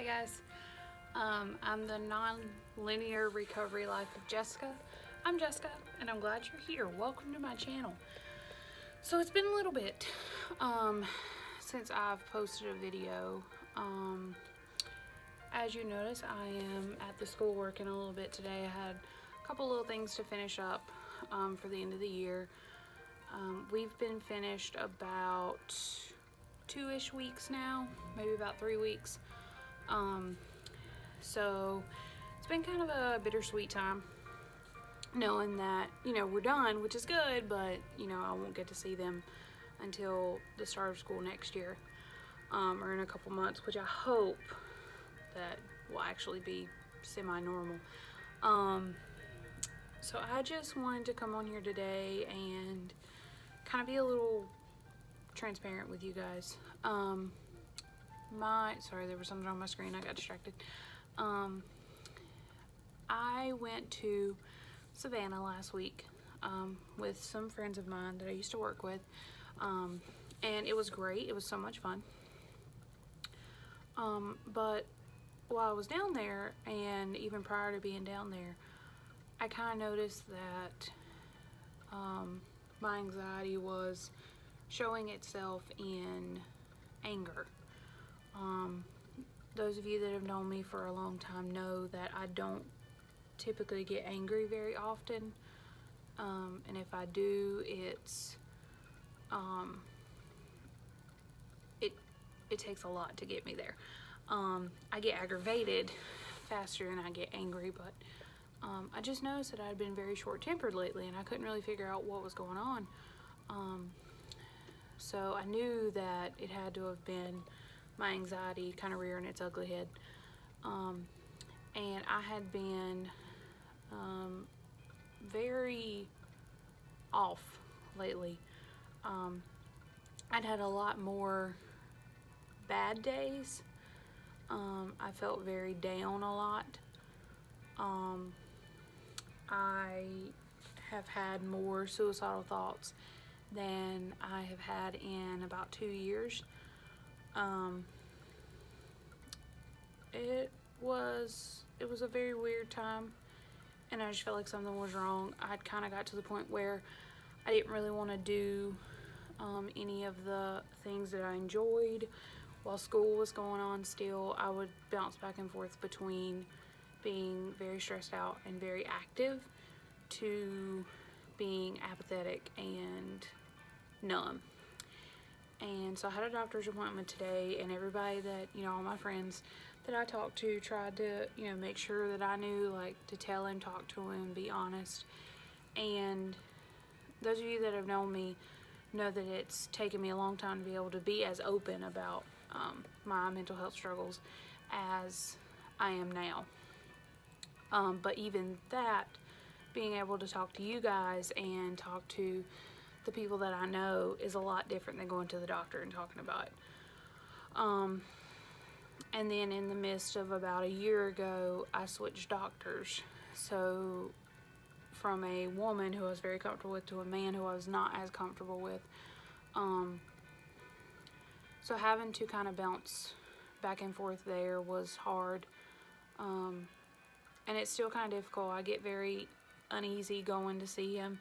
Hey guys, I'm the non-linear recovery life of Jessica. I'm Jessica and I'm glad you're here. Welcome to my channel. So it's been a little bit since I've posted a video. As you notice, I am at the school working a little bit today. I had a couple little things to finish up for the end of the year. We've been finished about 2-ish weeks now, maybe about 3 weeks. So it's been kind of a bittersweet time knowing that, we're done, which is good, but, I won't get to see them until the start of school next year, or in a couple months, which I hope that will actually be semi-normal. So I just wanted to come on here today and kind of be a little transparent with you guys. Sorry, there was something on my screen, I got distracted. I went to Savannah last week with some friends of mine that I used to work with, and it was great. It was so much fun. But while I was down there, and even prior to being down there, I kind of noticed that my anxiety was showing itself in anger. Those of you that have known me for a long time know that I don't typically get angry very often, and if I do, it takes a lot to get me there. I get aggravated faster than I get angry, but I just noticed that I'd been very short-tempered lately, and I couldn't really figure out what was going on. So I knew that it had to have been my anxiety kind of rearing its ugly head. And I had been very off lately. I'd had a lot more bad days. I felt very down a lot. I have had more suicidal thoughts than I have had in about 2 years. It was a very weird time, and I just felt like something was wrong. I'd kind of got to the point where I didn't really want to do any of the things that I enjoyed while school was going on. Still, I would bounce back and forth between being very stressed out and very active to being apathetic and numb. And so I had a doctor's appointment today, and everybody that, all my friends that I talked to tried to, make sure that I knew, to tell him, talk to him, be honest. And those of you that have known me know that it's taken me a long time to be able to be as open about my mental health struggles as I am now. But even that, being able to talk to you guys and talk to the people that I know is a lot different than going to the doctor and talking about it. And then in the midst of about a year ago, I switched doctors. So from a woman who I was very comfortable with to a man who I was not as comfortable with. So having to kind of bounce back and forth there was hard. And it's still kind of difficult. I get very uneasy going to see him.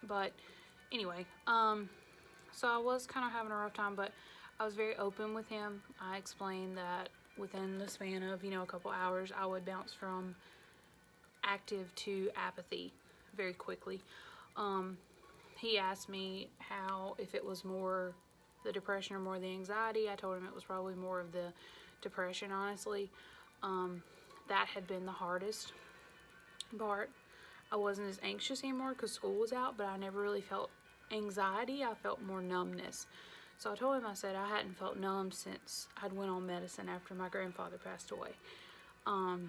But anyway, so I was kind of having a rough time, but I was very open with him. I explained that within the span of, a couple hours, I would bounce from active to apathy very quickly. He asked me if it was more the depression or more the anxiety. I told him it was probably more of the depression, honestly. That had been the hardest part. I wasn't as anxious anymore because school was out, but I never really felt anxiety. I felt more numbness. So I told him, I said I hadn't felt numb since I'd went on medicine after my grandfather passed away. But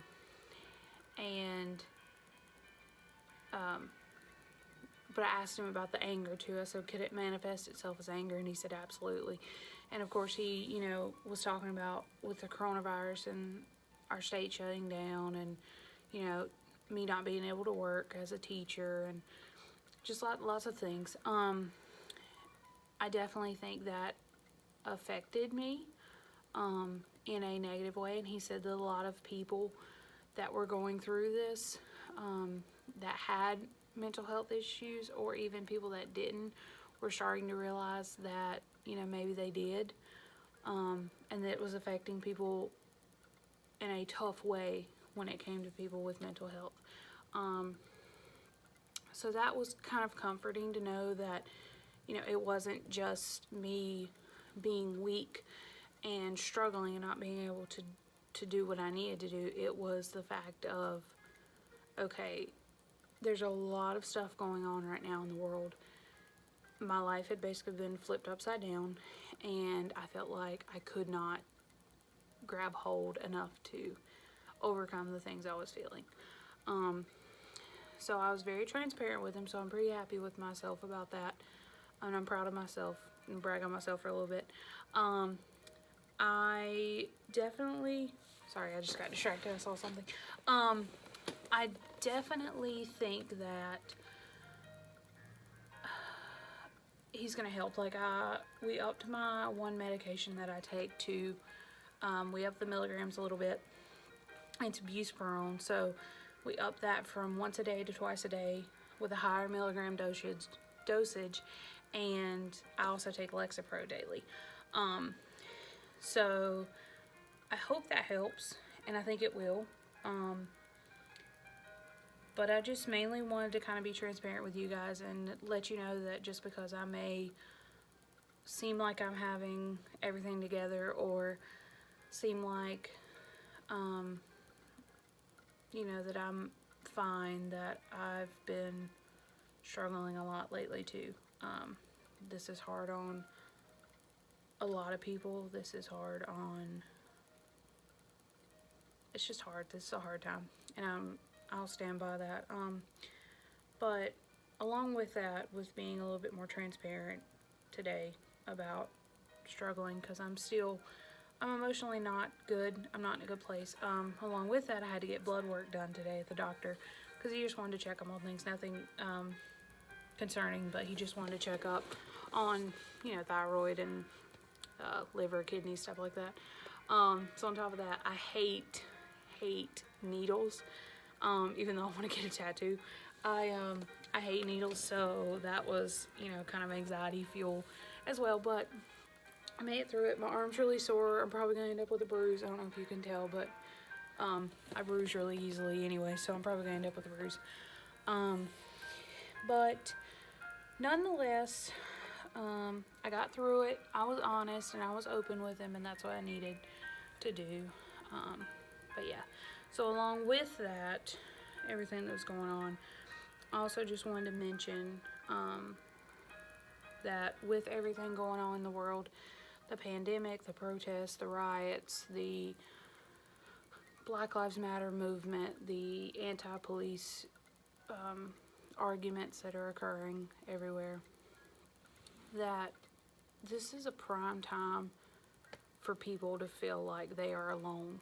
I asked him about the anger too. I said, could it manifest itself as anger? And he said, absolutely. And of course he, was talking about with the coronavirus and our state shutting down and, me not being able to work as a teacher and just lots of things. I definitely think that affected me in a negative way. And he said that a lot of people that were going through this, that had mental health issues, or even people that didn't, were starting to realize that, maybe they did, and that it was affecting people in a tough way when it came to people with mental health. So that was kind of comforting to know that, it wasn't just me being weak and struggling and not being able to do what I needed to do. It was the fact of, okay, there's a lot of stuff going on right now in the world. My life had basically been flipped upside down, and I felt like I could not grab hold enough to overcome the things I was feeling. So I was very transparent with him, so I'm pretty happy with myself about that. And I'm proud of myself and brag on myself for a little bit. I definitely, sorry, I just got distracted, I saw something. I definitely think that he's gonna help. Like, we upped my one medication that I take to, we upped the milligrams a little bit. It's buspirone, so we upped that from once a day to twice a day with a higher milligram dosage, and I also take Lexapro daily. So I hope that helps, and I think it will. But I just mainly wanted to kind of be transparent with you guys and let you know that just because I may seem like I'm having everything together, or seem like, that I'm fine, that I've been struggling a lot lately too. This is hard on a lot of people. This is hard on, it's just hard. This is a hard time, and I'll stand by that. But along with that, with being a little bit more transparent today about struggling, because I'm emotionally not good. I'm not in a good place. Along with that, I had to get blood work done today at the doctor, because he just wanted to check on all things. Nothing concerning, but he just wanted to check up on, thyroid and liver, kidney, stuff like that. So on top of that, I hate needles. Even though I want to get a tattoo, I hate needles, so that was, kind of anxiety fuel as well. But I made it through it. My arm's really sore. I'm probably gonna end up with a bruise. I don't know if you can tell, but I bruise really easily anyway, so I'm probably gonna end up with a bruise. But nonetheless, I got through it. I was honest and I was open with him, and that's what I needed to do. But yeah, so along with that, everything that was going on, I also just wanted to mention that with everything going on in the world, the pandemic, the protests, the riots, the Black Lives Matter movement, the anti-police arguments that are occurring everywhere, that this is a prime time for people to feel like they are alone.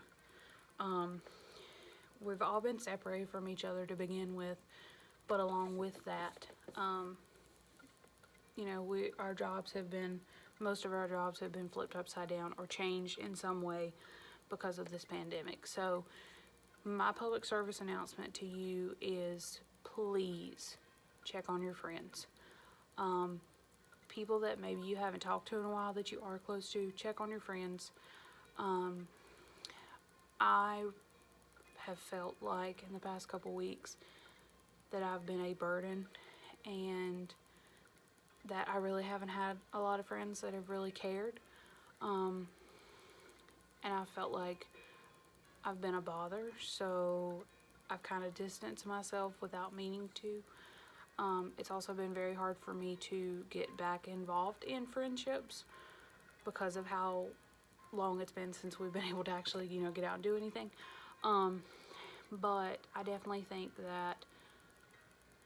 We've all been separated from each other to begin with, but along with that, most of our jobs have been flipped upside down or changed in some way because of this pandemic. So my public service announcement to you is, please check on your friends. People that maybe you haven't talked to in a while that you are close to, check on your friends. I have felt like in the past couple weeks that I've been a burden, and that I really haven't had a lot of friends that have really cared. And I felt like I've been a bother, so I've kind of distanced myself without meaning to. It's also been very hard for me to get back involved in friendships because of how long it's been since we've been able to actually, get out and do anything. But I definitely think that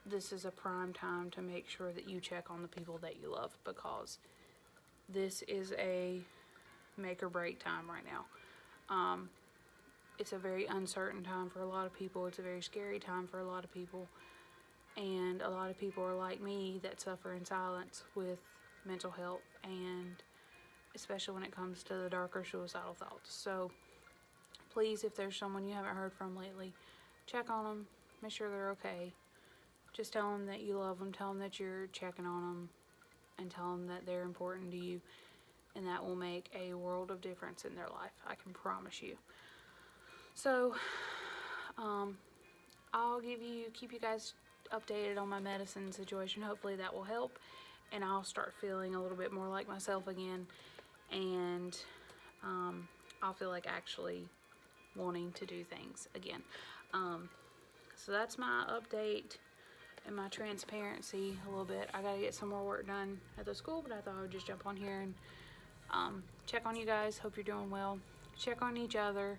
this is a prime time to make sure that you check on the people that you love, because this is a make or break time right now. It's a very uncertain time for a lot of people. It's a very scary time for a lot of people. And a lot of people are like me that suffer in silence with mental health, and especially when it comes to the darker suicidal thoughts. So please, if there's someone you haven't heard from lately, check on them, make sure they're okay. Just tell them that you love them, tell them that you're checking on them, and tell them that they're important to you, and that will make a world of difference in their life, I can promise you. So, I'll keep you guys updated on my medicine situation. Hopefully that will help, and I'll start feeling a little bit more like myself again, and I'll feel like actually wanting to do things again. So that's my update and my transparency a little bit. I gotta get some more work done at the school, but I thought I would just jump on here and check on you guys. Hope you're doing well. Check on each other.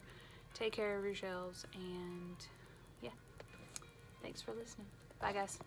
Take care of yourselves, and yeah. Thanks for listening. Bye, guys.